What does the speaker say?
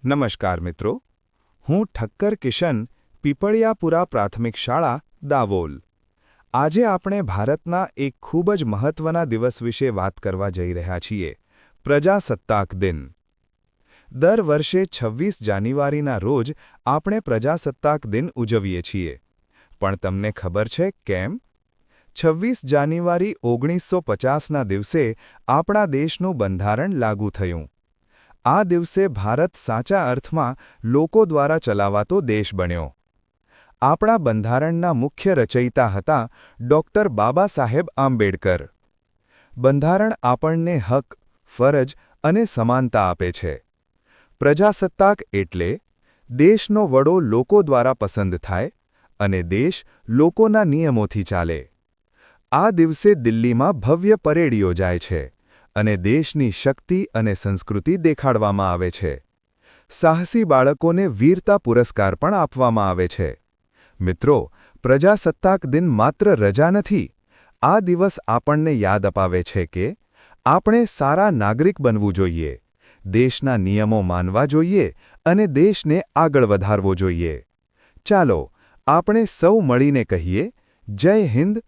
નમસ્કાર મિત્રો, હું ઠક્કર કિશન, પીપળિયાપુરા પ્રાથમિક શાળા, દાવોલ. આજે આપણે ભારતના એક ખૂબ જ મહત્વના દિવસ વિશે વાત કરવા જઈ રહ્યા છીએ, પ્રજાસત્તાક દિન. દર વર્ષે 26 જાન્યુઆરીના રોજ આપણે પ્રજાસત્તાક દિન ઉજવીએ છીએ. પણ તમને ખબર છે કેમ? 26 જાન્યુઆરી 1950ના દિવસે આપણા દેશનું બંધારણ લાગુ થયું. આ દિવસે ભારત સાચા અર્થમાં લોકો દ્વારા ચલાવાતો દેશ બન્યો. આપણા બંધારણના મુખ્ય રચયિતા હતા ડૉક્ટર બાબા સાહેબ આંબેડકર. બંધારણ આપણને હક, ફરજ અને સમાનતા આપે છે. પ્રજાસત્તાક એટલે દેશનો વડો લોકો દ્વારા પસંદ થાય અને દેશ લોકોના નિયમોથી ચાલે. આ દિવસે દિલ્હીમાં ભવ્ય પરેડ યોજાય છે અને દેશની શક્તિ અને સંસ્કૃતિ દેખાડવામાં આવે છે. સાહસી બાળકોને વીરતા પુરસ્કાર પણ આપવામાં આવે છે. મિત્રો, પ્રજાસત્તાક દિન માત્ર રજા નથી. આ દિવસ આપણને યાદ અપાવે છે કે આપણે સારા નાગરિક બનવું જોઈએ, દેશના નિયમો માનવા જોઈએ અને દેશને આગળ વધારવો જોઈએ. ચાલો, આપણે સૌ મળીને કહીએ, જય હિન્દ,